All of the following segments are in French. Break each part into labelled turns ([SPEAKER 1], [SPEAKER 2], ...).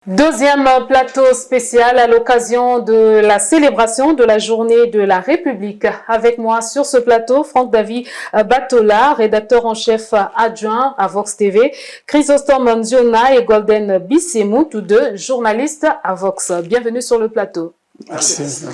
[SPEAKER 1] Deuxième plateau spécial à l'occasion de la célébration de la journée de la République. Avec moi sur ce plateau, Franck-David Batola, rédacteur en chef adjoint à Vox TV, Chrysostome Nziona et Golden Bissemou, tous deux journalistes à Vox. Bienvenue sur le plateau.
[SPEAKER 2] Merci.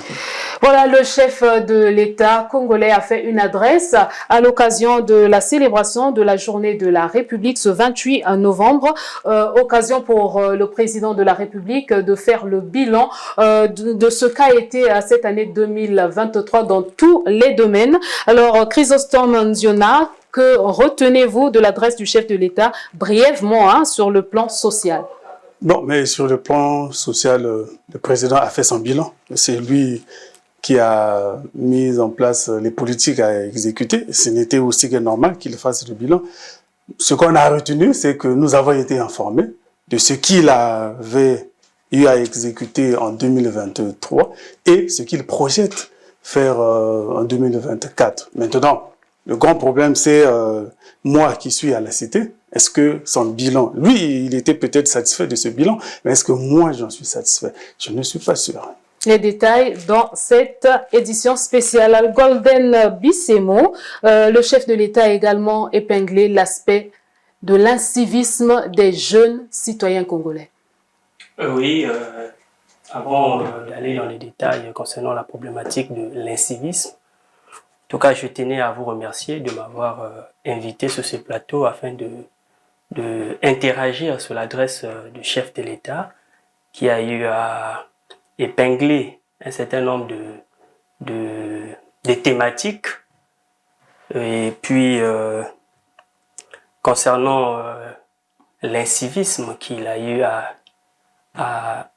[SPEAKER 1] Voilà, le chef de l'État congolais a fait une adresse à l'occasion de la célébration de la journée de la République ce 28 novembre. Occasion pour le président de la République de faire le bilan de ce qu'a été cette année 2023 dans tous les domaines. Alors, Chrysostome Nziona, que retenez-vous de l'adresse du chef de l'État brièvement sur le plan social?
[SPEAKER 2] Bon, mais sur le plan social, le président a fait son bilan. C'est lui qui a mis en place les politiques à exécuter. Ce n'était aussi que normal qu'il fasse le bilan. Ce qu'on a retenu, c'est que nous avons été informés de ce qu'il avait eu à exécuter en 2023 et ce qu'il projette faire en 2024. Maintenant, le grand problème, c'est moi qui suis à la cité. Est-ce que son bilan, lui, il était peut-être satisfait de ce bilan, mais est-ce que moi, j'en suis satisfait? Je ne suis pas sûr.
[SPEAKER 1] Les détails dans cette édition spéciale. Golden Bissemou, le chef de l'État a également épinglé l'aspect de l'incivisme des jeunes citoyens congolais.
[SPEAKER 3] Oui, avant d'aller dans les détails concernant la problématique de l'incivisme, en tout cas, je tenais à vous remercier de m'avoir invité sur ce plateau afin de interagir sur l'adresse du chef de l'État qui a eu à épingler un certain nombre de thématiques. Et puis, concernant l'incivisme qu'il a eu à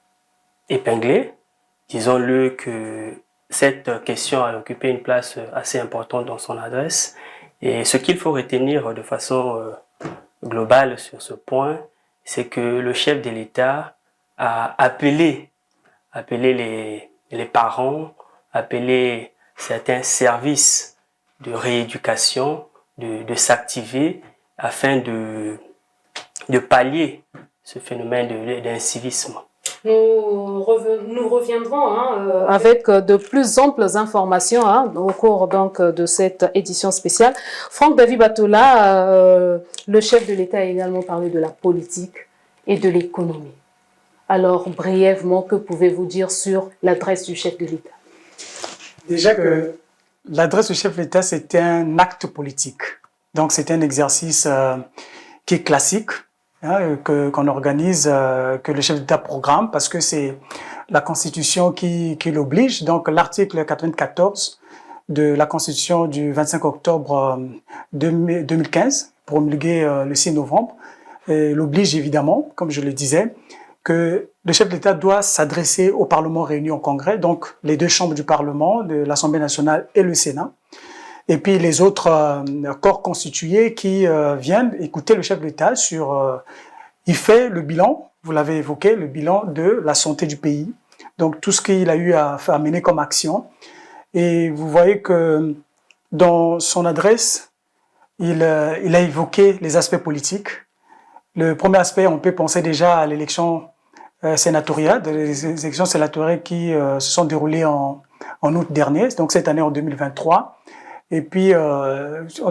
[SPEAKER 3] épingler, disons-le que cette question a occupé une place assez importante dans son adresse. Et ce qu'il faut retenir de façon globale sur ce point, c'est que le chef de l'État a appelé les parents, appelé certains services de rééducation de s'activer afin de pallier ce phénomène d'incivisme.
[SPEAKER 1] Nous reviendrons avec de plus amples informations au cours donc de cette édition spéciale. Franck-David Batola, le chef de l'État, a également parlé de la politique et de l'économie. Alors, brièvement, que pouvez-vous dire sur l'adresse du chef de l'État?
[SPEAKER 4] Déjà que l'adresse du chef de l'État, c'est un acte politique. Donc, c'est un exercice qui est classique, qu'on organise, que le chef d'État programme, parce que c'est la Constitution qui l'oblige. Donc, l'article 94 de la Constitution du 25 octobre 2015, promulguée le 6 novembre, l'oblige évidemment, comme je le disais, que le chef de l'État doit s'adresser au Parlement réuni en Congrès, donc les deux chambres du Parlement, de l'Assemblée nationale et le Sénat, et puis les autres corps constitués qui viennent écouter le chef de l'État sur... il fait le bilan, vous l'avez évoqué, le bilan de la santé du pays, donc tout ce qu'il a eu à mener comme action. Et vous voyez que dans son adresse, il a évoqué les aspects politiques. Le premier aspect, on peut penser déjà à l'élection sénatoriale, les élections sénatoriales qui se sont déroulées en août dernier, donc cette année en 2023. Et puis,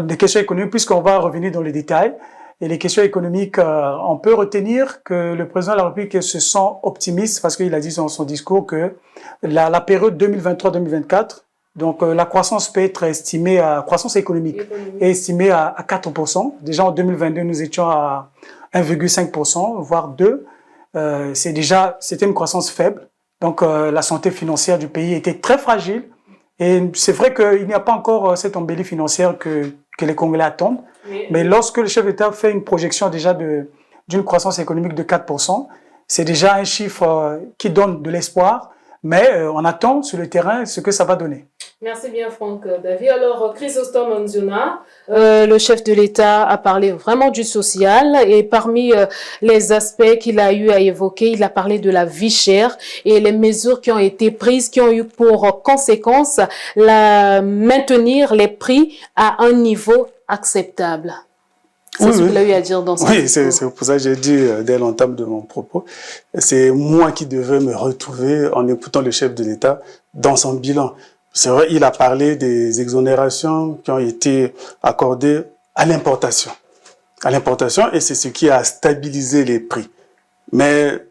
[SPEAKER 4] des questions économiques, puisqu'on va revenir dans les détails, et les questions économiques, on peut retenir que le président de la République se sent optimiste parce qu'il a dit dans son discours que la période 2023-2024, donc la croissance peut être estimée croissance économique est estimée à 4%. Déjà en 2022, nous étions à 1,5%, voire 2%. C'était une croissance faible. Donc la santé financière du pays était très fragile. Et c'est vrai qu'il n'y a pas encore cette embellie financière que les Congolais attendent. Mais lorsque le chef d'État fait une projection déjà d'une croissance économique de 4%, c'est déjà un chiffre qui donne de l'espoir. Mais on attend sur le terrain ce que ça va donner.
[SPEAKER 1] Merci bien, Franck-David. Alors, Chrysostome Nziona, le chef de l'État a parlé vraiment du social et parmi les aspects qu'il a eu à évoquer, il a parlé de la vie chère et les mesures qui ont été prises, qui ont eu pour conséquence maintenir les prix à un niveau acceptable. C'est ce qu'il a eu à dire dans son
[SPEAKER 2] Oui,
[SPEAKER 1] discours.
[SPEAKER 2] c'est pour ça que j'ai dit dès l'entame de mon propos, c'est moi qui devais me retrouver en écoutant le chef de l'État dans son bilan. C'est vrai, il a parlé des exonérations qui ont été accordées à l'importation. À l'importation, et c'est ce qui a stabilisé les prix. Mais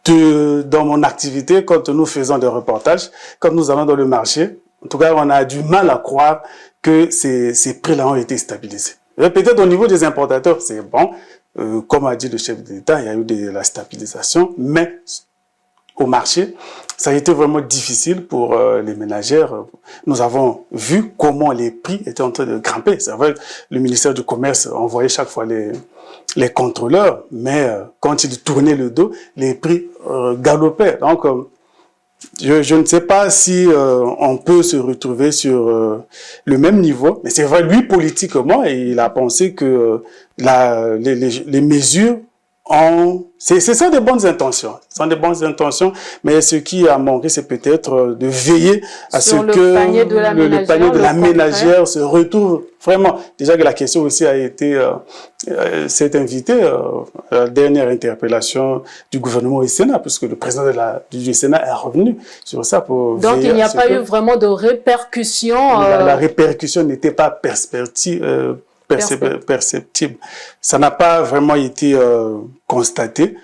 [SPEAKER 2] dans mon activité, quand nous faisons des reportages, quand nous allons dans le marché, en tout cas, on a du mal à croire que ces prix-là ont été stabilisés. Peut-être au niveau des importateurs, c'est bon. Comme a dit le chef de l'État, il y a eu de la stabilisation, mais au marché, ça a été vraiment difficile pour les ménagères. Nous avons vu comment les prix étaient en train de grimper. C'est vrai, le ministère du Commerce envoyait chaque fois les contrôleurs, mais quand ils tournaient le dos, les prix galopaient. Donc, je ne sais pas si on peut se retrouver sur le même niveau, mais c'est vrai, lui, politiquement, il a pensé que les mesures ce sont des bonnes intentions. Ce sont des bonnes intentions, mais ce qui a manqué, c'est peut-être de veiller à ce que le panier de la ménagère se retrouve vraiment. Déjà que la question aussi a été, s'est invitée à la dernière interpellation du gouvernement au Sénat, puisque le président du Sénat est revenu sur ça pour
[SPEAKER 1] donc il n'y a pas eu vraiment de répercussions.
[SPEAKER 2] La répercussion n'était pas perceptible. Ça n'a pas vraiment été constaté.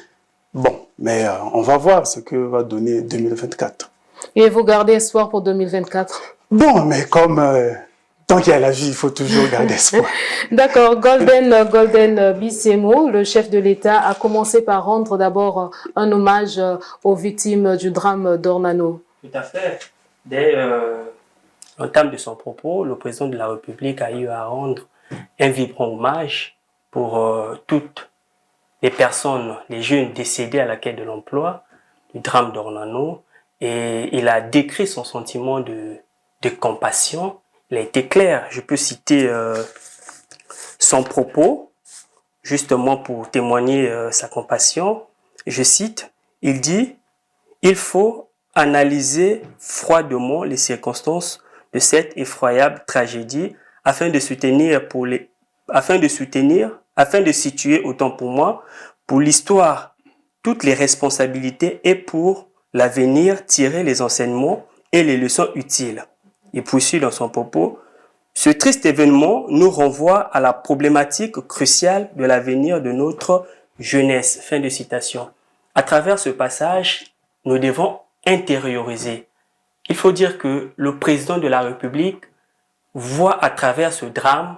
[SPEAKER 2] Bon, mais on va voir ce que va donner 2024.
[SPEAKER 1] Et vous gardez espoir pour 2024?
[SPEAKER 2] Bon, mais comme tant qu'il y a la vie, il faut toujours garder espoir.
[SPEAKER 1] D'accord. Golden Bissemo, le chef de l'État, a commencé par rendre d'abord un hommage aux victimes du drame d'Ornano.
[SPEAKER 3] Tout à fait. Dès l'entame de son propos, le président de la République a eu à rendre un vibrant hommage pour toutes les personnes, les jeunes décédés à la quête de l'emploi, du drame d'Ornano, et il a décrit son sentiment de compassion. Il a été clair, je peux citer son propos, justement pour témoigner sa compassion. Je cite, il dit « Il faut analyser froidement les circonstances de cette effroyable tragédie afin de situer autant pour moi, pour l'histoire, toutes les responsabilités et pour l'avenir tirer les enseignements et les leçons utiles. » Il poursuit dans son propos, « Ce triste événement nous renvoie à la problématique cruciale de l'avenir de notre jeunesse. » Fin de citation. À travers ce passage, nous devons intérioriser. Il faut dire que le président de la République voit à travers ce drame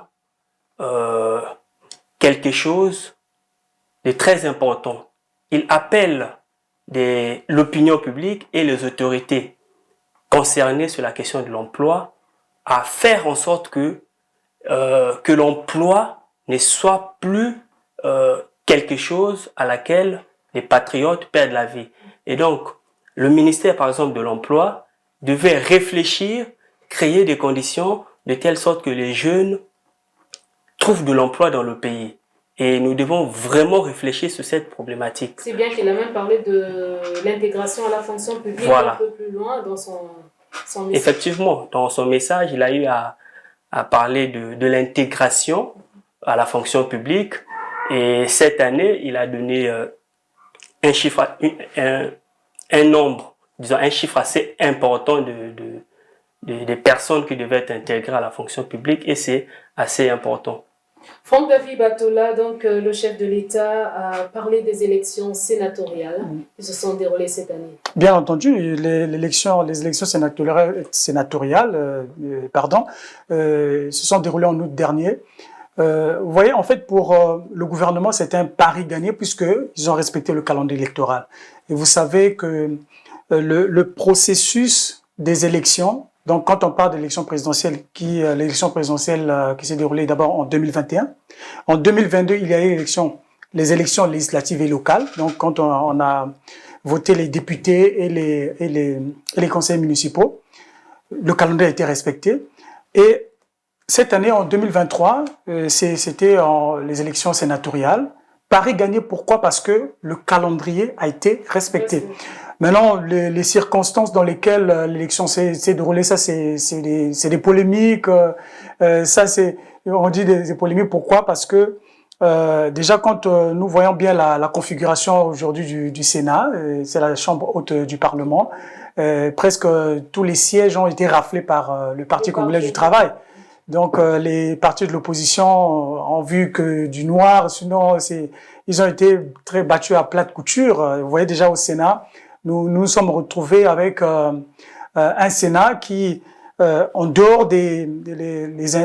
[SPEAKER 3] quelque chose de très important. Il appelle l'opinion publique et les autorités concernées sur la question de l'emploi à faire en sorte que l'emploi ne soit plus quelque chose à laquelle les patriotes perdent la vie. Et donc, le ministère, par exemple, de l'Emploi devait réfléchir, créer des conditions de telle sorte que les jeunes trouvent de l'emploi dans le pays. Et nous devons vraiment réfléchir sur cette problématique.
[SPEAKER 1] C'est bien qu'il a même parlé de l'intégration à la fonction publique un peu plus loin dans son message.
[SPEAKER 3] Effectivement, dans son message, il a eu à parler de l'intégration à la fonction publique. Et cette année, il a donné un chiffre assez important de personnes qui devaient être intégrées à la fonction publique, et c'est assez important.
[SPEAKER 1] Franck-David Batola, donc le chef de l'État, a parlé des élections sénatoriales qui se sont déroulées cette année.
[SPEAKER 4] Bien entendu, les élections sénatoriales se sont déroulées en août dernier. Vous voyez, en fait, pour le gouvernement, c'était un pari gagné puisqu'ils ont respecté le calendrier électoral. Et vous savez que le processus des élections, donc quand on parle d'élection présidentielle, l'élection présidentielle qui s'est déroulée d'abord en 2021, en 2022, il y a eu les élections législatives et locales. Donc quand on a voté les députés et les conseils municipaux, le calendrier a été respecté. Et cette année, en 2023, c'était les élections sénatoriales. Paris gagné, pourquoi? Parce que le calendrier a été respecté. Maintenant, les circonstances dans lesquelles l'élection s'est déroulée, ça, c'est des polémiques. Ça, on dit des polémiques. Pourquoi? Parce que déjà, quand nous voyons bien la configuration aujourd'hui du Sénat, c'est la chambre haute du Parlement, presque tous les sièges ont été raflés par le Parti congolais du travail. Donc, les partis de l'opposition ont vu que du noir, sinon, ils ont été très battus à plate couture. Vous voyez déjà au Sénat, nous sommes retrouvés avec un Sénat qui, en dehors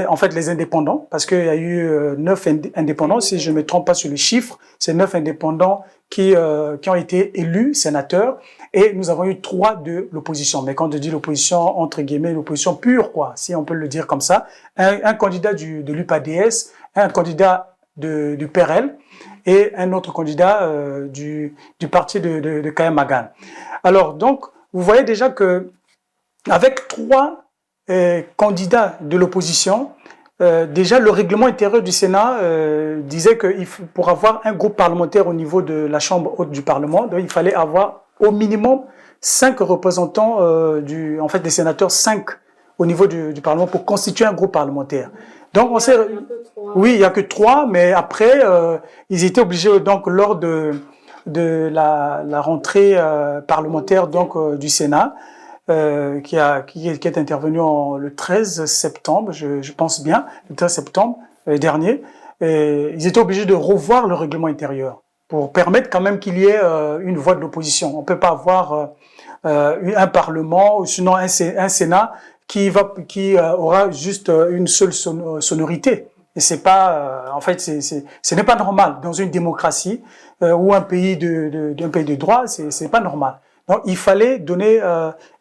[SPEAKER 4] en fait, les indépendants, parce qu'il y a eu 9 indépendants, si je ne me trompe pas sur les chiffres, c'est 9 indépendants qui ont été élus sénateurs, et nous avons eu 3 de l'opposition. Mais quand on dit l'opposition, entre guillemets, l'opposition pure, quoi, si on peut le dire comme ça, un candidat de l'UPADS, un candidat du PRL, et un autre candidat du parti de Kaya Magan. Alors, donc, vous voyez déjà que avec 3 candidats de l'opposition, déjà le règlement intérieur du Sénat disait que pour avoir un groupe parlementaire au niveau de la Chambre haute du Parlement, donc il fallait avoir au minimum 5 représentants, en fait des sénateurs, 5 au niveau du Parlement pour constituer un groupe parlementaire. Donc on sait, oui, il y a que 3, mais après ils étaient obligés donc lors de la rentrée parlementaire donc du Sénat qui est intervenu le 13 septembre, je pense bien, le 13 septembre dernier, ils étaient obligés de revoir le règlement intérieur pour permettre quand même qu'il y ait une voix de l'opposition. On peut pas avoir un parlement ou sinon un Sénat qui aura juste une seule sonorité. Et c'est pas, en fait, ce n'est pas normal dans une démocratie ou un pays d'un pays de droit, c'est pas normal. Donc, il fallait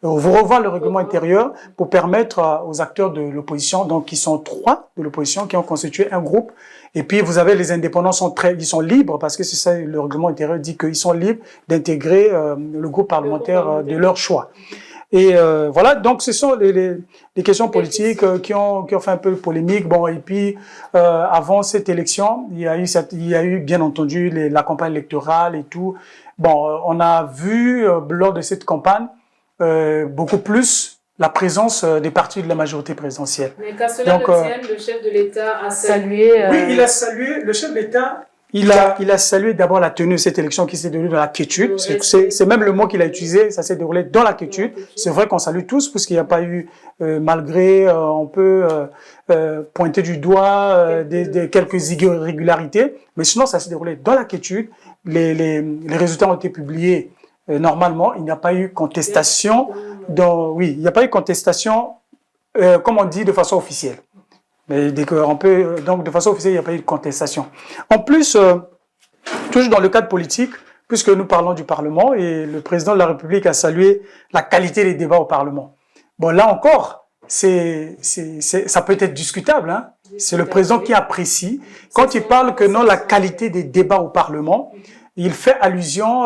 [SPEAKER 4] revoir le règlement intérieur pour permettre aux acteurs de l'opposition, donc qui sont 3 de l'opposition, qui ont constitué un groupe. Et puis, vous avez les indépendants ils sont libres, parce que c'est ça, le règlement intérieur dit qu'ils sont libres d'intégrer le groupe parlementaire de leur choix. Et voilà, donc ce sont les questions politiques qui ont fait un peu polémique. Bon, et puis avant cette élection, il y a eu bien entendu la campagne électorale et tout. Bon, on a vu lors de cette campagne beaucoup plus la présence des partis de la majorité présidentielle.
[SPEAKER 1] Mais qu'à cela ne tienne, le chef de l'État a salué...
[SPEAKER 4] Oui, il a salué, le chef de l'État, il a salué d'abord la tenue de cette élection qui s'est déroulée dans la quiétude. C'est même le mot qu'il a utilisé, ça s'est déroulé dans la quiétude. C'est vrai qu'on salue tous, puisqu'il n'y a pas eu, malgré, on peut pointer du doigt des quelques irrégularités, mais sinon ça s'est déroulé dans la quiétude. Les résultats ont été publiés normalement. Il n'y a pas eu contestation. Oui, il n'y a pas eu contestation, comme on dit, de façon officielle. Mais donc de façon officielle, il n'y a pas eu de contestation. En plus, toujours dans le cadre politique, puisque nous parlons du Parlement, et le président de la République a salué la qualité des débats au Parlement. Bon, là encore, ça peut être discutable, hein. C'est le président qui apprécie. Quand il parle que non, la qualité des débats au Parlement, il fait allusion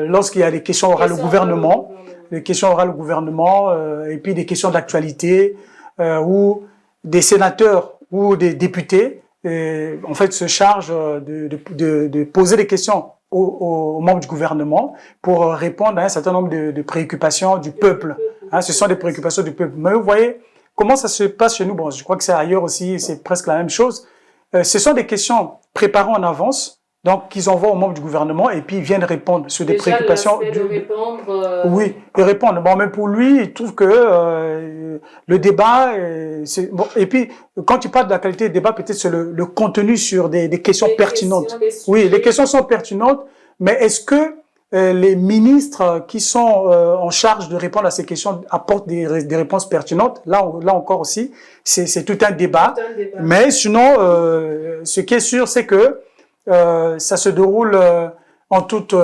[SPEAKER 4] lorsqu'il y a des questions orales au gouvernement, et puis des questions d'actualité, où des sénateurs ou des députés, en fait, se chargent de poser des questions aux membres du gouvernement pour répondre à un certain nombre de préoccupations du peuple. Hein, ce sont des préoccupations du peuple. Mais vous voyez comment ça se passe chez nous. Bon, je crois que c'est ailleurs aussi, c'est presque la même chose. Ce sont des questions préparées en avance, donc qu'ils envoient aux membres du gouvernement et puis ils viennent répondre sur des préoccupations. Oui, ils répondent. Bon, mais pour lui, il trouve que le débat, bon. Et puis quand tu parles de la qualité du débat, peut-être c'est le contenu sur des questions pertinentes. Oui, les questions sont pertinentes, mais est-ce que les ministres qui sont en charge de répondre à ces questions apportent des réponses pertinentes? Là encore aussi, c'est tout un débat. Mais sinon, ce qui est sûr, c'est que ça se déroule en toute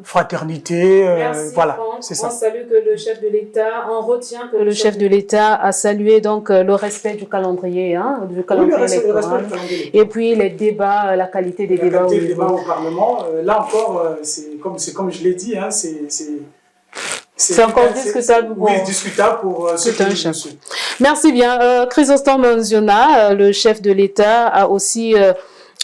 [SPEAKER 4] fraternité.
[SPEAKER 1] Merci,
[SPEAKER 4] voilà,
[SPEAKER 1] Franck.
[SPEAKER 4] c'est ça.
[SPEAKER 1] On salue que le chef de l'État, on retient que le chef de l'État a salué donc le respect du calendrier, électoral. Et puis les débats, la qualité des débats
[SPEAKER 4] au Parlement. Là encore, c'est comme je l'ai dit, hein, c'est
[SPEAKER 1] encore discutable.
[SPEAKER 4] Oui, discutable pour ceux qui...
[SPEAKER 1] Merci bien. Chrysostome Nziona, le chef de l'État, a aussi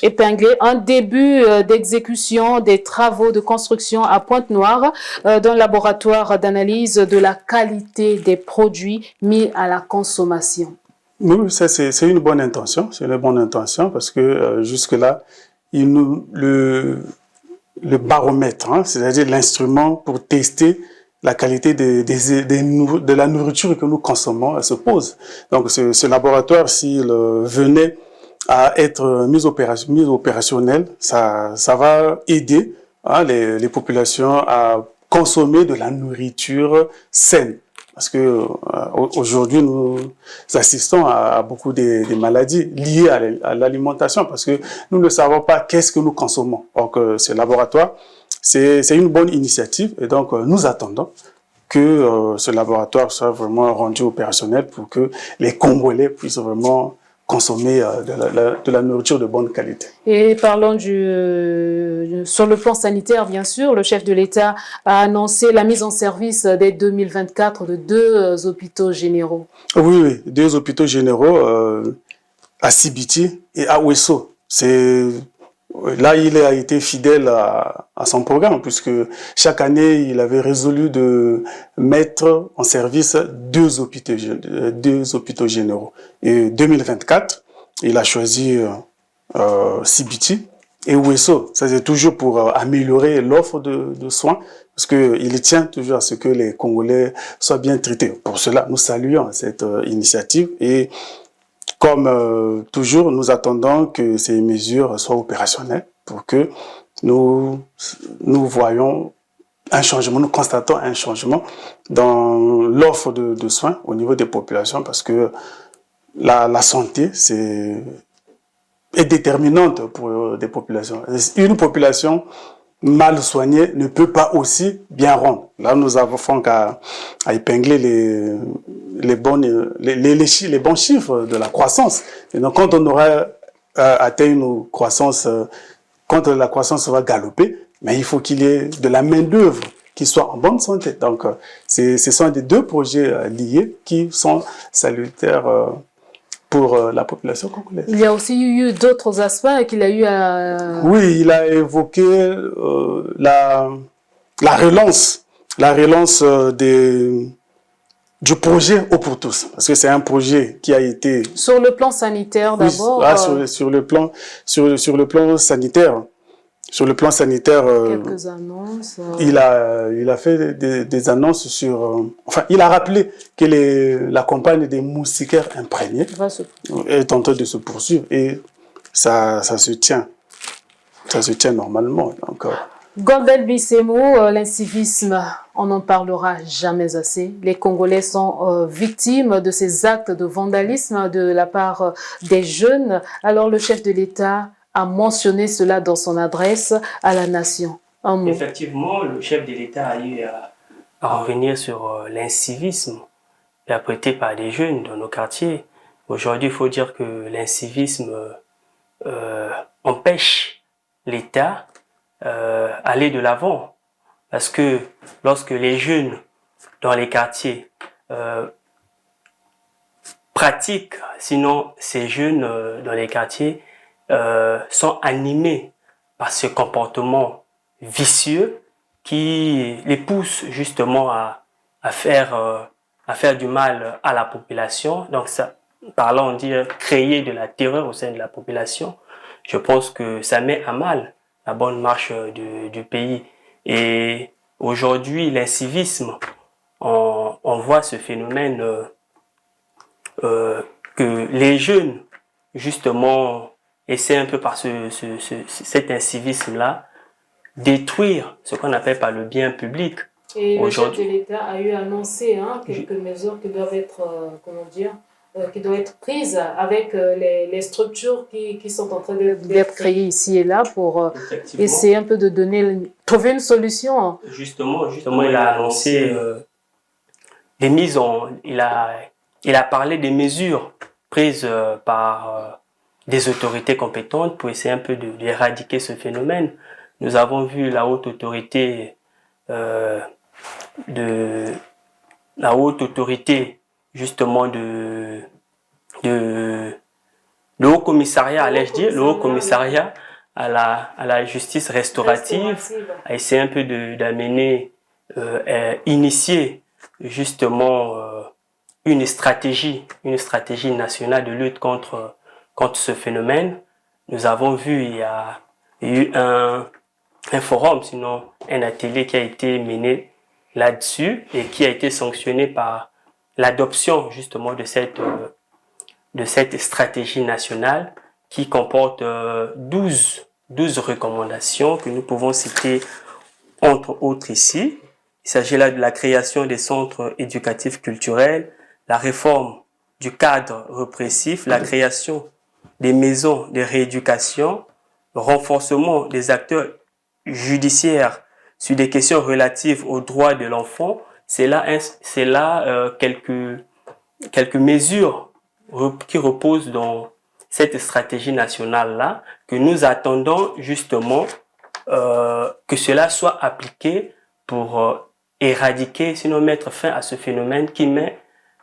[SPEAKER 1] épinglé un début d'exécution des travaux de construction à Pointe-Noire d'un laboratoire d'analyse de la qualité des produits mis à la consommation.
[SPEAKER 2] Oui, ça c'est une bonne intention, c'est une bonne intention parce que jusque-là, le baromètre, hein, c'est-à-dire l'instrument pour tester la qualité de la nourriture que nous consommons, elle se pose. Donc ce laboratoire, s'il venait à être mis opérationnel, ça va aider, hein, les populations à consommer de la nourriture saine. Parce que aujourd'hui, nous assistons à beaucoup de maladies liées à l'alimentation parce que nous ne savons pas qu'est-ce que nous consommons. Donc, ce laboratoire, c'est une bonne initiative et donc nous attendons que ce laboratoire soit vraiment rendu opérationnel pour que les Congolais puissent vraiment consommer de la nourriture de bonne qualité.
[SPEAKER 1] Et parlons sur le plan sanitaire, bien sûr, le chef de l'État a annoncé la mise en service dès 2024 de 2 hôpitaux généraux.
[SPEAKER 2] Oui, 2 hôpitaux généraux à Sibiti et à Ouesso. Là, il a été fidèle à son programme puisque chaque année, il avait résolu de mettre en service 2 hôpitaux généraux. Et 2024, il a choisi Sibiti et Ouesso. Ça, c'est toujours pour améliorer l'offre de soins parce qu'il tient toujours à ce que les Congolais soient bien traités. Pour cela, nous saluons cette initiative et comme toujours, nous attendons que ces mesures soient opérationnelles pour que nous voyons un changement, nous constatons un changement dans l'offre de soins au niveau des populations parce que la santé est déterminante pour des populations. Une population mal soignée ne peut pas aussi bien rendre. Là, nous avons qu'à épingler les bons chiffres de la croissance. Et donc, quand on aura atteint une croissance, quand la croissance va galoper, mais il faut qu'il y ait de la main-d'œuvre qui soit en bonne santé. Donc, ce sont des 2 projets liés qui sont salutaires pour la population congolaise.
[SPEAKER 1] Il y a aussi eu d'autres aspects qu'il a eu à...
[SPEAKER 2] Oui, il a évoqué la relance du projet Eau pour tous, parce que c'est un projet qui a été...
[SPEAKER 1] Sur le plan sanitaire d'abord.
[SPEAKER 2] Oui, sur le plan sanitaire. Sur le plan sanitaire,
[SPEAKER 1] quelques annonces.
[SPEAKER 2] Il a fait des annonces sur... enfin, il a rappelé que la campagne des moustiquaires imprégnés est en train de se poursuivre et ça se tient. Ça se tient normalement.
[SPEAKER 1] Golbert Bissemo, l'incivisme, on n'en parlera jamais assez. Les Congolais sont victimes de ces actes de vandalisme de la part des jeunes. Alors le chef de l'État a mentionné cela dans son adresse à la nation.
[SPEAKER 3] Effectivement, le chef de l'État a eu à revenir sur l'incivisme perpétré par des jeunes dans nos quartiers. Aujourd'hui, il faut dire que l'incivisme empêche l'État aller de l'avant. Parce que lorsque les jeunes dans les quartiers pratiquent, sinon ces jeunes dans les quartiers sont animés par ce comportement vicieux qui les pousse justement à faire du mal à la population. Donc ça, parlant, on dit créer de la terreur au sein de la population. Je pense que ça met à mal la bonne marche du pays. Et aujourd'hui, l'incivisme, on voit ce phénomène que les jeunes, justement, essaient un peu par cet incivisme-là, détruire ce qu'on appelle par le bien public.
[SPEAKER 1] Et le chef de l'État a eu annoncé quelques mesures qui doivent être, qui doivent être prises avec les structures qui sont en train d'être créées ici et là pour essayer un peu de trouver une solution.
[SPEAKER 3] Justement, il a annoncé des mises en... Il a parlé des mesures prises par des autorités compétentes pour essayer un peu d'éradiquer ce phénomène. Nous avons vu la haute autorité justement le Haut Commissariat, allais-je dire, le Haut Commissariat à la justice restaurative a essayé un peu d'amener, initier justement une stratégie nationale de lutte contre ce phénomène. Nous avons vu, il y a eu un forum, sinon un atelier qui a été mené là-dessus et qui a été sanctionné par l'adoption justement de cette stratégie nationale qui comporte 12 recommandations que nous pouvons citer entre autres ici. Il s'agit là de la création des centres éducatifs culturels, la réforme du cadre répressif, la création des maisons de rééducation, le renforcement des acteurs judiciaires sur des questions relatives aux droits de l'enfant. C'est là quelques mesures qui reposent dans cette stratégie nationale-là, que nous attendons justement que cela soit appliqué pour éradiquer, sinon mettre fin à ce phénomène qui met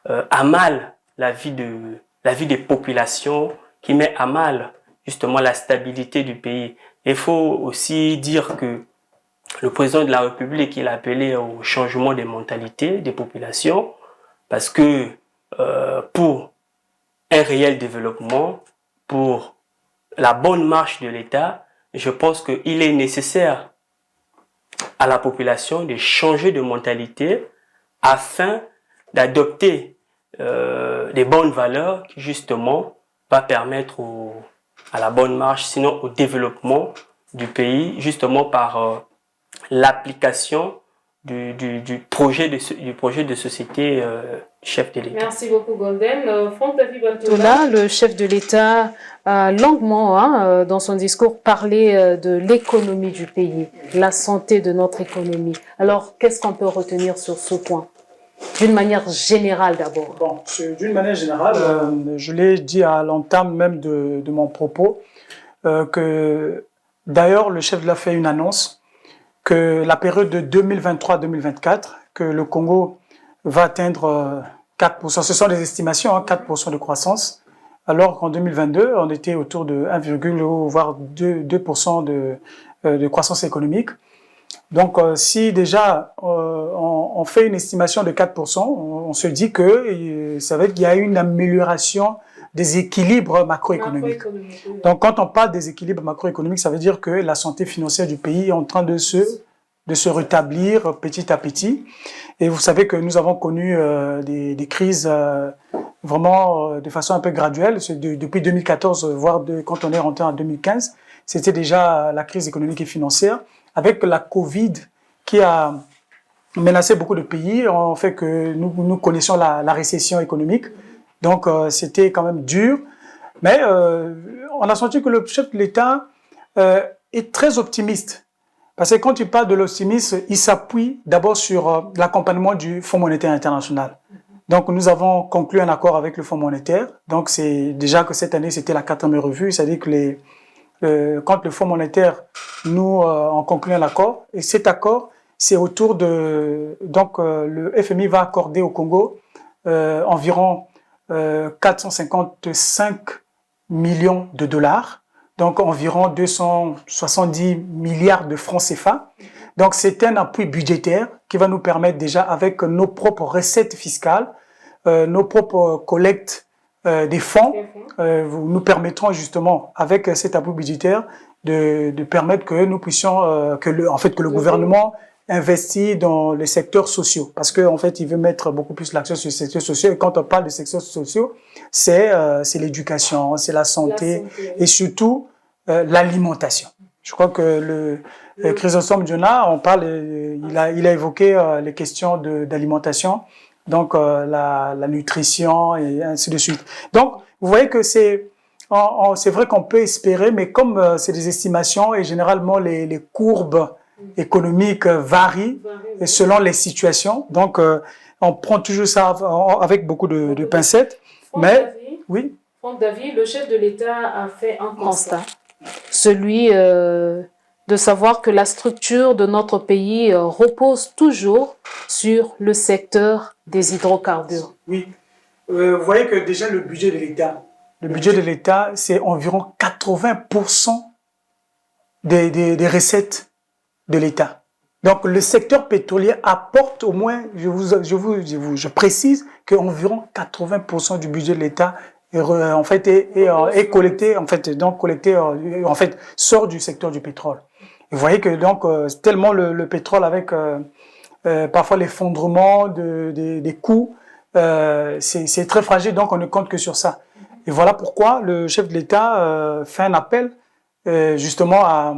[SPEAKER 3] à mal la vie des populations, qui met à mal justement la stabilité du pays. Il faut aussi dire que le président de la République, il a appelé au changement des mentalités des populations parce que pour un réel développement, pour la bonne marche de l'État, je pense qu'il est nécessaire à la population de changer de mentalité afin d'adopter des bonnes valeurs qui justement va permettre à la bonne marche, sinon au développement du pays, justement par l'application du projet de société chef de l'État.
[SPEAKER 1] Merci beaucoup, Golden. Franck David Bantola, le chef de l'État, a longuement, dans son discours, parlé de l'économie du pays, la santé de notre économie. Alors, qu'est-ce qu'on peut retenir sur ce point? D'une manière générale d'abord.
[SPEAKER 4] Bon, d'une manière générale, je l'ai dit à l'entame même de mon propos, que d'ailleurs le chef de l'État fait une annonce que la période de 2023-2024, que le Congo va atteindre 4%, ce sont des estimations, 4% de croissance, alors qu'en 2022, on était autour de 1, voire 2% de croissance économique. Donc, si déjà on fait une estimation de 4%, on se dit que ça veut dire qu'il y a une amélioration des équilibres macroéconomiques. Donc, quand on parle des équilibres macroéconomiques, ça veut dire que la santé financière du pays est en train de se rétablir petit à petit. Et vous savez que nous avons connu des crises vraiment de façon un peu graduelle. Depuis 2014, voire quand on est rentré en 2015, c'était déjà la crise économique et financière. Avec la Covid qui a menacé beaucoup de pays, en fait que nous connaissions la récession économique. Donc, c'était quand même dur. Mais on a senti que le chef de l'État est très optimiste. Parce que quand il parle de l'optimisme, il s'appuie d'abord sur l'accompagnement du Fonds monétaire international. Donc, nous avons conclu un accord avec le Fonds monétaire. Donc, c'est déjà que cette année, c'était la 4e revue. C'est-à-dire que quand le Fonds monétaire, nous, on conclut un accord. Et cet accord, c'est autour de... Donc, le FMI va accorder au Congo environ 455 millions de dollars. Donc, environ 270 milliards de francs CFA. Donc, c'est un appui budgétaire qui va nous permettre déjà, avec nos propres recettes fiscales, nos propres collectes des fonds, nous permettront justement, avec cet appui budgétaire, de permettre que nous puissions, que le gouvernement investit dans les secteurs sociaux. Parce qu'en fait, il veut mettre beaucoup plus l'accent sur les secteurs sociaux. Et quand on parle de secteurs sociaux, c'est l'éducation, c'est la santé et surtout l'alimentation. Je crois que Chrysostome Diona, il a évoqué les questions d'alimentation, donc la nutrition et ainsi de suite. Donc, vous voyez que c'est vrai qu'on peut espérer, mais comme c'est des estimations et généralement les courbes économiques varient selon les situations, donc on prend toujours ça avec beaucoup de pincettes. Oui.
[SPEAKER 1] Franck David, le chef de l'État a fait un constat, celui de savoir que la structure de notre pays repose toujours sur le secteur des hydrocarbures.
[SPEAKER 4] Oui. Vous voyez que déjà le budget de l'État Le budget de l'État, c'est environ 80% des recettes de l'État. Donc, le secteur pétrolier apporte au moins, je précise, qu'environ 80% du budget de l'État est collecté, sort du secteur du pétrole. Vous voyez que donc, tellement le pétrole avec parfois l'effondrement des coûts, c'est très fragile, donc on ne compte que sur ça. Et voilà pourquoi le chef de l'État fait un appel justement à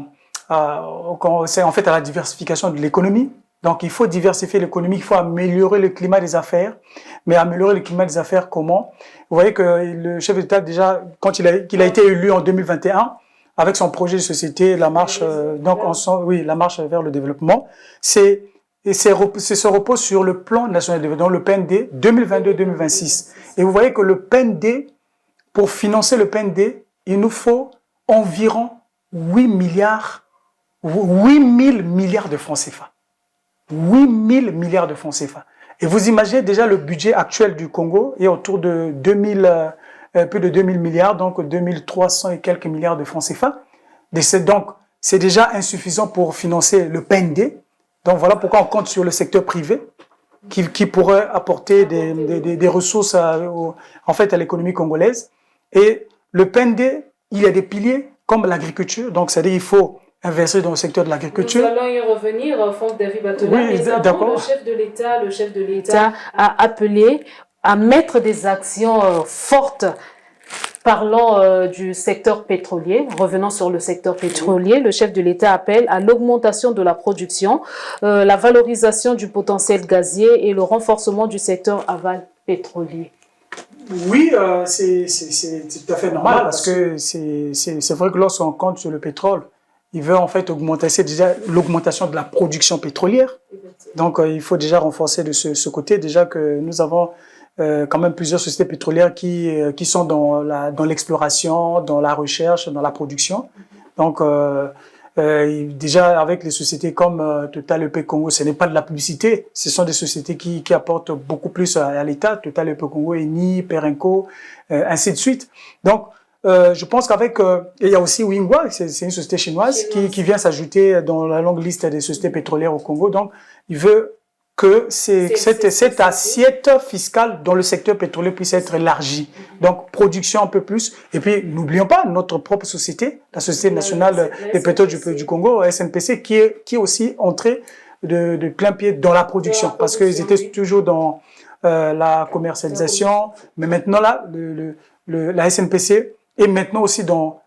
[SPEAKER 4] la diversification de l'économie. Donc il faut diversifier l'économie, il faut améliorer le climat des affaires. Mais améliorer le climat des affaires, comment? Vous voyez que le chef de l'État, déjà, quand il a été élu en 2021, avec son projet de société, la marche, la marche vers le développement, se repose sur le plan national de développement, le PND 2022-2026. Et vous voyez que le PND, pour financer le PND, il nous faut environ 8 000 milliards de francs CFA. 8 000 milliards de francs CFA. Et vous imaginez déjà le budget actuel du Congo est autour de plus de 2000 milliards, donc 2300 et quelques milliards de francs CFA. Donc, c'est déjà insuffisant pour financer le PND. Donc, voilà pourquoi on compte sur le secteur privé qui pourrait apporter des ressources à l'économie congolaise. Et le PND, il y a des piliers comme l'agriculture. Donc, c'est-à-dire qu'il faut investir dans le secteur de l'agriculture.
[SPEAKER 1] Nous allons y revenir, Franck David Batola.
[SPEAKER 4] Oui, d'accord.
[SPEAKER 1] Le chef de l'État a appelé à mettre des actions fortes. Parlons du secteur pétrolier. Revenons sur le secteur pétrolier. Le chef de l'État appelle à l'augmentation de la production, la valorisation du potentiel gazier et le renforcement du secteur aval pétrolier.
[SPEAKER 4] Oui, c'est tout à fait normal parce que c'est vrai que lorsqu'on compte sur le pétrole, il veut en fait augmenter, c'est déjà l'augmentation de la production pétrolière. Donc, il faut déjà renforcer de ce côté. Déjà que nous avons quand même plusieurs sociétés pétrolières qui sont dans l'exploration, dans la recherche, dans la production. Donc, déjà avec les sociétés comme Total EP Congo, ce n'est pas de la publicité, ce sont des sociétés qui apportent beaucoup plus à l'État. Total EP Congo, Eni, Perenco, ainsi de suite. Donc, je pense qu'avec il y a aussi Wingwa, c'est une société chinoise qui vient s'ajouter dans la longue liste des sociétés pétrolières au Congo. Donc, il veut que cette assiette fiscale dans le secteur pétrolier puisse être élargie. Donc, production un peu plus. Et puis, n'oublions pas notre propre société, la Société nationale des pétroles du Congo, SNPC, qui est aussi entrée de plein pied dans la production. Parce qu'ils étaient toujours dans la commercialisation. Mais maintenant, là, la SNPC est maintenant aussi dans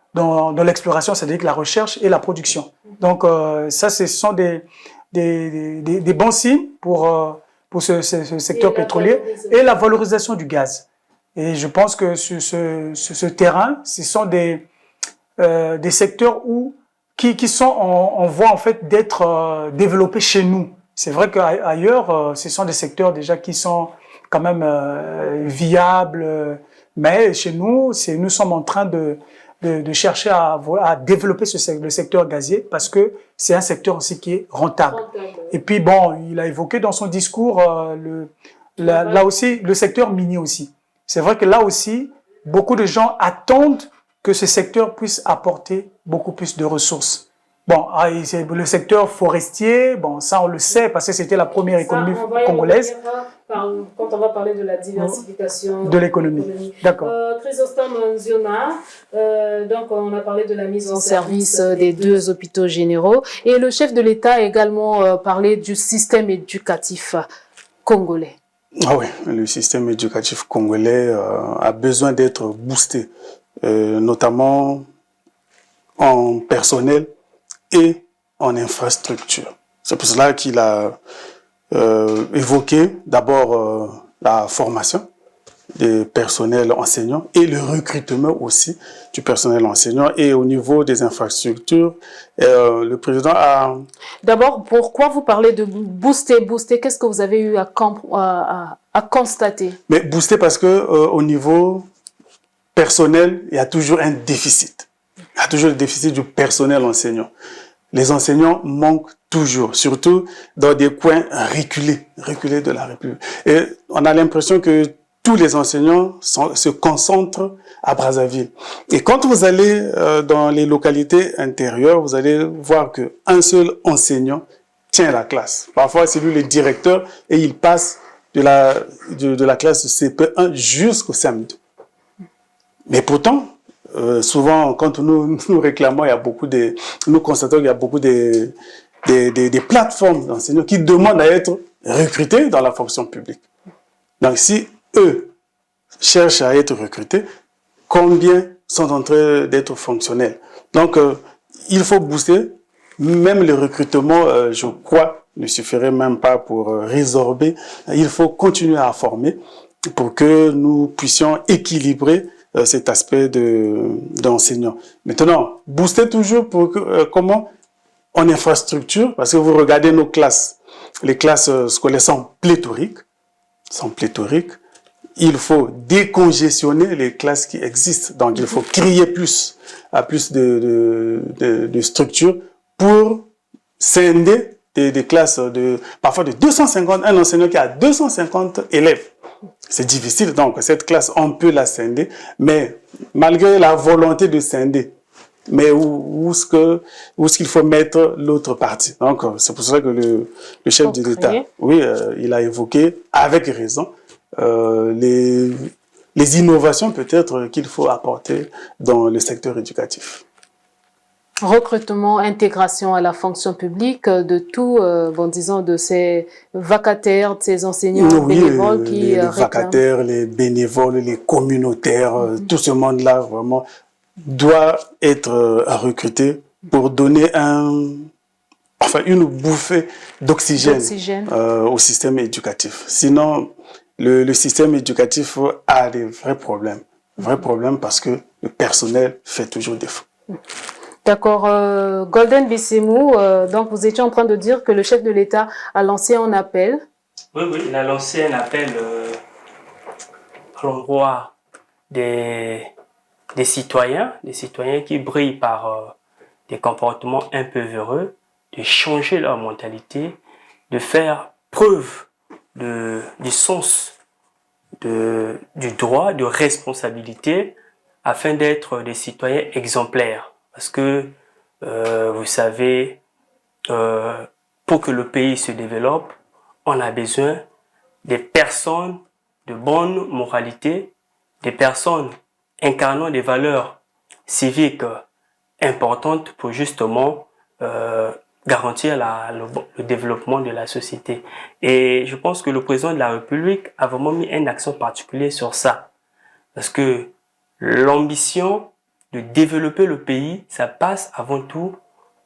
[SPEAKER 4] l'exploration, c'est-à-dire que la recherche et la production. Donc, ça, ce sont des bons signes pour ce secteur pétrolier et la valorisation du gaz. Et je pense que sur ce terrain, ce sont des secteurs qui sont en voie en fait d'être développés chez nous. C'est vrai qu'ailleurs, ce sont des secteurs déjà qui sont quand même viables, mais chez nous, nous sommes en train de chercher à développer le secteur gazier parce que c'est un secteur aussi qui est rentable. Et puis bon, il a évoqué dans son discours là aussi le secteur minier aussi. C'est vrai que là aussi, beaucoup de gens attendent que ce secteur puisse apporter beaucoup plus de ressources. Bon, c'est le secteur forestier, bon, ça on le sait parce que c'était la première économie congolaise.
[SPEAKER 1] Quand on va parler de la diversification
[SPEAKER 4] de l'économie. D'accord.
[SPEAKER 1] Chrysostome Nziona, donc on a parlé de la mise en service des 2 hôpitaux généraux et le chef de l'État a également parlé du système éducatif congolais.
[SPEAKER 2] Ah oui, le système éducatif congolais a besoin d'être boosté, notamment en personnel et en infrastructure. C'est pour cela qu'il a évoqué d'abord la formation des personnels enseignants et le recrutement aussi du personnel enseignant. Et au niveau des infrastructures, le président a...
[SPEAKER 1] D'abord, pourquoi vous parlez de booster? Qu'est-ce que vous avez eu à constater?
[SPEAKER 2] Mais booster parce que au niveau personnel, il y a toujours un déficit. Il y a toujours le déficit du personnel enseignant. Les enseignants manquent toujours, surtout dans des coins reculés de la République. Et on a l'impression que tous les enseignants se concentrent à Brazzaville. Et quand vous allez dans les localités intérieures, vous allez voir qu'un seul enseignant tient la classe. Parfois, c'est lui le directeur et il passe de la classe de CP1 jusqu'au CM2. Mais pourtant, souvent, quand nous réclamons, nous constatons qu'il y a beaucoup des plateformes d'enseignants qui demandent à être recrutés dans la fonction publique. Donc, si eux cherchent à être recrutés, combien sont en train d'être fonctionnels? Donc, il faut booster. Même le recrutement, je crois, ne suffirait même pas pour résorber. Il faut continuer à former pour que nous puissions équilibrer cet aspect d'enseignant. Maintenant, booster toujours pour comment? En infrastructure, parce que vous regardez nos classes. Les classes scolaires sont pléthoriques. Il faut décongestionner les classes qui existent. Donc, il faut créer à plus de structures pour scinder des classes parfois de 250, un enseignant qui a 250 élèves. C'est difficile, donc cette classe, on peut la scinder, mais malgré la volonté de scinder, mais où est-ce qu'il faut mettre l'autre partie? Donc, c'est pour cela que le chef de l'État, oui, il a évoqué, avec raison, les innovations peut-être qu'il faut apporter dans le secteur éducatif.
[SPEAKER 1] Recrutement, intégration à la fonction publique de tout, disons, de ces vacataires, de ces enseignants bénévoles qui
[SPEAKER 2] les vacataires, les bénévoles, les communautaires, tout ce monde-là, vraiment, doit être recruté pour donner une bouffée d'oxygène au système éducatif. Sinon, le système éducatif a des vrais problèmes. Parce que le personnel fait toujours défaut.
[SPEAKER 1] D'accord. Golden Bissimou, donc vous étiez en train de dire que le chef de l'État a lancé un appel.
[SPEAKER 3] Oui, il a lancé un appel à l'endroit des citoyens qui brillent par des comportements un peu véreux, de changer leur mentalité, de faire preuve du sens du droit, de responsabilité, afin d'être des citoyens exemplaires. Parce que, vous savez, pour que le pays se développe, on a besoin des personnes de bonne moralité, des personnes incarnant des valeurs civiques importantes pour justement garantir le développement de la société. Et je pense que le président de la République a vraiment mis un accent particulier sur ça. Parce que l'ambition de développer le pays, ça passe avant tout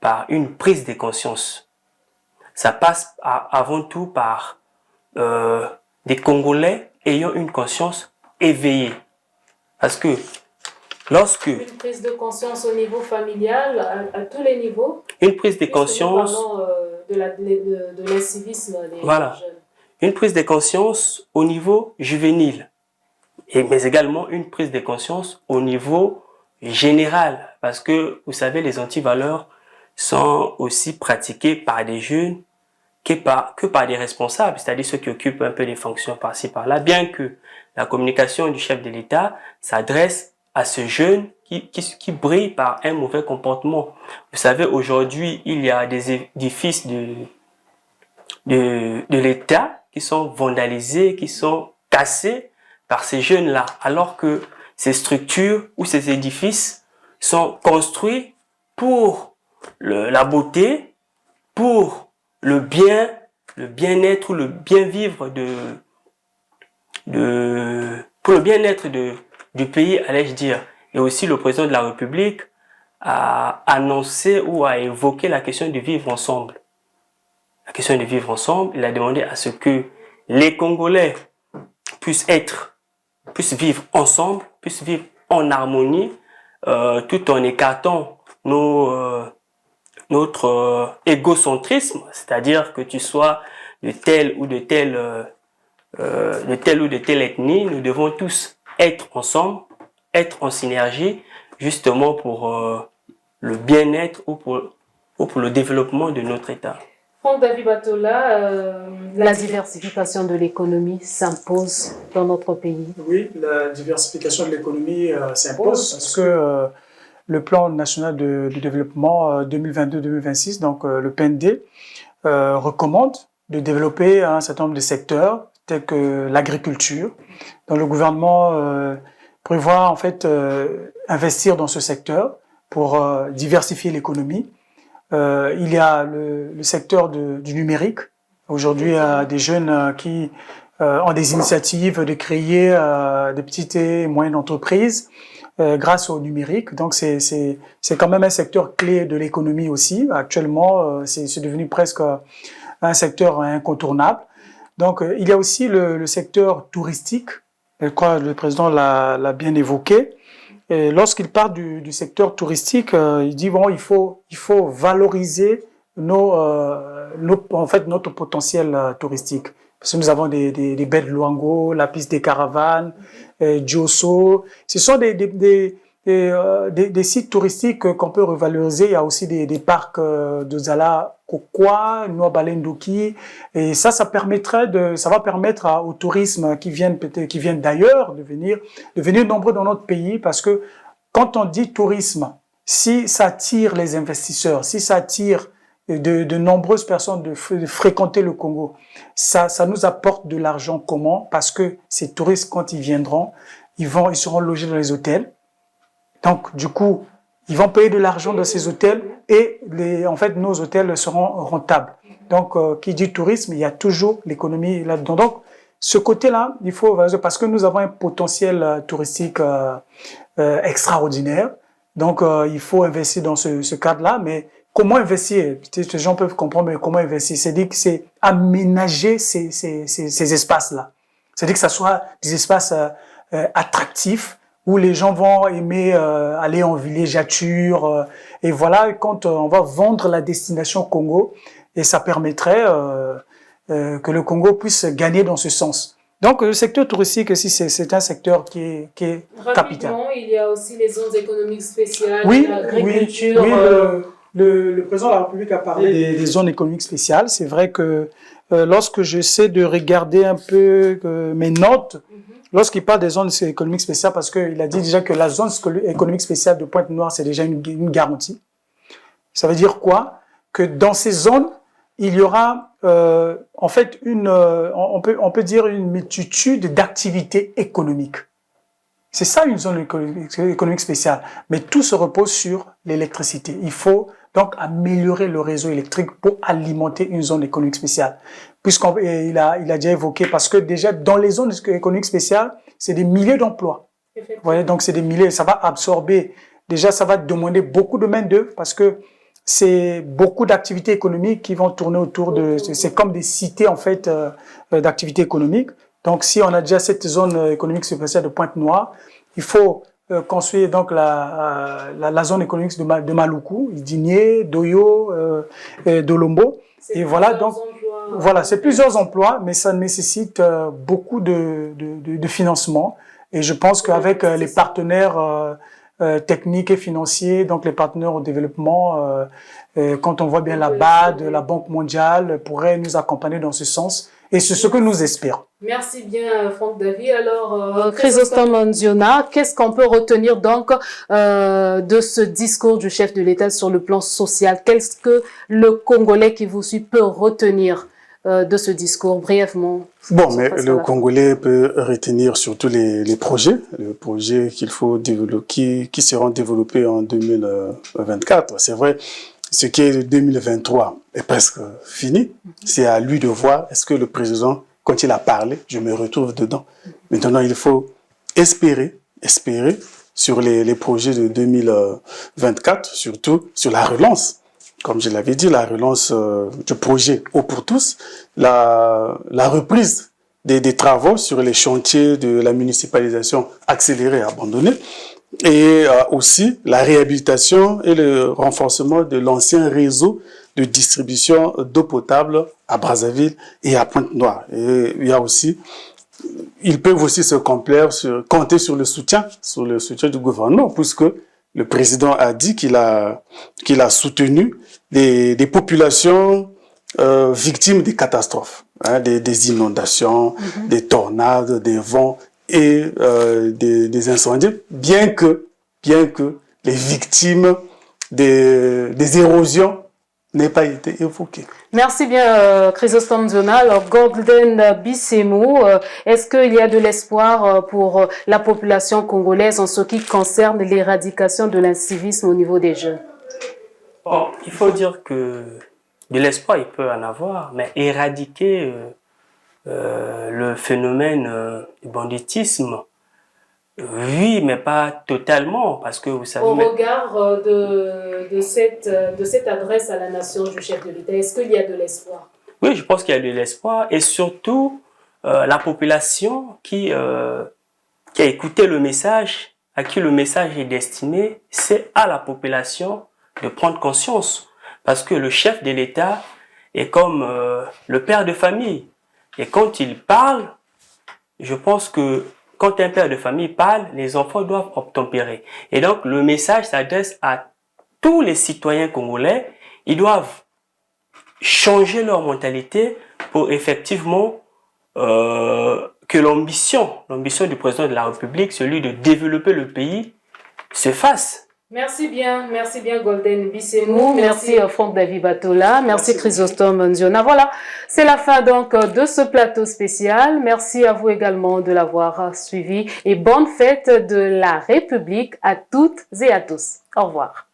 [SPEAKER 3] par une prise de conscience. Ça passe avant tout par des Congolais ayant une conscience éveillée. Parce que lorsque...
[SPEAKER 1] Une prise de conscience au niveau familial, à tous les niveaux.
[SPEAKER 3] Une prise de conscience...
[SPEAKER 1] Nous parlons de l'incivisme des
[SPEAKER 3] voilà.
[SPEAKER 1] jeunes.
[SPEAKER 3] Une prise de conscience au niveau juvénile. Mais également une prise de conscience au niveau général, parce que vous savez, les antivaleurs sont aussi pratiquées par des jeunes que par des responsables, c'est-à-dire ceux qui occupent un peu des fonctions par-ci par-là, bien que la communication du chef de l'État s'adresse à ce jeune qui brille par un mauvais comportement. Vous savez, aujourd'hui, il y a des édifices de l'État qui sont vandalisés, qui sont cassés par ces jeunes-là, alors que ces structures ou ces édifices sont construits pour la beauté, pour le bien-être ou le bien-vivre pour le bien-être du pays, allais-je dire. Et aussi, le président de la République a annoncé ou a évoqué la question de vivre ensemble. La question de vivre ensemble, il a demandé à ce que les Congolais puissent vivre ensemble, puissent vivre en harmonie, tout en écartant notre égocentrisme, c'est-à-dire que tu sois de telle ou de telle ethnie, nous devons tous être ensemble, être en synergie, justement pour le bien-être ou pour le développement de notre État.
[SPEAKER 1] Franck David Batola, la diversification de l'économie s'impose dans notre pays.
[SPEAKER 4] Oui, la diversification de l'économie s'impose parce que le plan national de développement 2022-2026, donc le PND, recommande de développer un certain nombre de secteurs tels que l'agriculture. Donc le gouvernement prévoit en fait investir dans ce secteur pour diversifier l'économie. Il y a le secteur du numérique. Aujourd'hui, il y a des jeunes qui ont des initiatives de créer des petites et moyennes entreprises grâce au numérique. Donc, c'est quand même un secteur clé de l'économie aussi. Actuellement, c'est devenu presque un secteur incontournable. Donc, il y a aussi le secteur touristique. Je crois que le président l'a bien évoqué. Et lorsqu'il parle du secteur touristique, il dit bon, il faut valoriser notre potentiel touristique. Parce que nous avons des baies de Luango, la piste des caravanes, Diosso. Ce sont des sites touristiques qu'on peut revaloriser. Il y a aussi des parcs de Zala, Kokwa, Noabalendoki. Et ça va permettre au tourisme qui viennent d'ailleurs de venir nombreux dans notre pays, parce que quand on dit tourisme, si ça attire les investisseurs, si ça attire de nombreuses personnes de fréquenter le Congo, ça nous apporte de l'argent. Comment? Parce que ces touristes, quand ils viendront, ils seront logés dans les hôtels. Donc, du coup, ils vont payer de l'argent dans ces hôtels et en fait, nos hôtels seront rentables. Donc, qui dit tourisme, il y a toujours l'économie là-dedans. Donc, ce côté-là, il faut, parce que nous avons un potentiel touristique extraordinaire. Donc, il faut investir dans ce cadre-là. Mais comment investir? Les gens peuvent comprendre, mais comment investir? C'est-à-dire que c'est aménager ces espaces-là. C'est-à-dire que ça soit des espaces attractifs, où les gens vont aimer aller en villégiature. Et voilà, quand on va vendre la destination Congo, et ça permettrait que le Congo puisse gagner dans ce sens. Donc, le secteur touristique aussi, c'est un secteur qui est capital.
[SPEAKER 1] Rapidement, il y a aussi les zones économiques spéciales,
[SPEAKER 4] oui,
[SPEAKER 1] l'agriculture.
[SPEAKER 4] Oui, le président de la République a parlé des zones économiques spéciales. C'est vrai que lorsque j'essaie de regarder un peu mes notes, lorsqu'il parle des zones économiques spéciales, parce qu'il a dit déjà que la zone économique spéciale de Pointe-Noire, c'est déjà une garantie. Ça veut dire quoi? Que dans ces zones, il y aura en fait on peut dire une multitude d'activités économiques. C'est ça une zone économique spéciale. Mais tout se repose sur l'électricité. Il faut donc améliorer le réseau électrique pour alimenter une zone économique spéciale. Puisqu'il a déjà évoqué, parce que déjà dans les zones économiques spéciales, c'est des milliers d'emplois. Vous voyez, donc c'est des milliers, ça va absorber. Déjà, ça va demander beaucoup de main-d'œuvre, parce que c'est beaucoup d'activités économiques qui vont tourner autour c'est comme des cités en fait d'activités économiques. Donc, si on a déjà cette zone économique spéciale de Pointe-Noire, il faut construire donc la zone économique de Maluku, Digné, Doyo, Dolombo. Et voilà, donc voilà, c'est plusieurs emplois, mais ça nécessite beaucoup de financement. Et je pense qu'avec les partenaires techniques et financiers, donc les partenaires au développement, quand on voit bien la BAD, la Banque mondiale, pourraient nous accompagner dans ce sens. Et c'est ce que nous espérons.
[SPEAKER 1] Merci bien, Franck David. Alors, Chrysostome Nziona, qu'est-ce qu'on peut retenir donc de ce discours du chef de l'État sur le plan social? Qu'est-ce que le Congolais qui vous suit peut retenir de ce discours, brièvement?
[SPEAKER 2] Bon, mais le Congolais peut retenir surtout les projets qu'il faut développer, qui seront développés en 2024. C'est vrai, ce qui est 2023 est presque fini. C'est à lui de voir, est-ce que le président, quand il a parlé, je me retrouve dedans. Maintenant, il faut espérer sur les projets de 2024, surtout sur la relance. Comme je l'avais dit, la relance du projet Eau pour tous, la reprise des travaux sur les chantiers de la municipalisation accélérée et abandonnée, et aussi la réhabilitation et le renforcement de l'ancien réseau de distribution d'eau potable à Brazzaville et à Pointe-Noire. Et il y a aussi, ils peuvent aussi se compter sur le soutien du gouvernement, puisque le président a dit qu'il a soutenu des populations victimes des catastrophes, hein, des inondations, des tornades, des vents et des incendies, bien que les victimes des érosions n'aient pas été évoquées.
[SPEAKER 1] Merci bien, Chrysostome Nziona. Alors, Golden Bissemo, est-ce qu'il y a de l'espoir pour la population congolaise en ce qui concerne l'éradication de l'incivisme au niveau des jeunes?
[SPEAKER 3] Bon, il faut dire que de l'espoir, il peut en avoir, mais éradiquer le phénomène du banditisme, oui, mais pas totalement, parce que vous savez...
[SPEAKER 1] Au regard de cette adresse à la nation du chef de l'État, est-ce qu'il y a de l'espoir?
[SPEAKER 3] Oui, je pense qu'il y a de l'espoir, et surtout la population qui a écouté le message, à qui le message est destiné, c'est à la population de prendre conscience. Parce que le chef de l'État est comme le père de famille. Et quand il parle, je pense que quand un père de famille parle, les enfants doivent obtempérer. Et donc, le message s'adresse à tous les citoyens congolais. Ils doivent changer leur mentalité pour effectivement que l'ambition du président de la République, celui de développer le pays, se fasse.
[SPEAKER 1] Merci bien Golden Bissemo, merci Franck David Batola, merci Chrysostome Nziona. Voilà, c'est la fin donc de ce plateau spécial. Merci à vous également de l'avoir suivi et bonne fête de la République à toutes et à tous. Au revoir.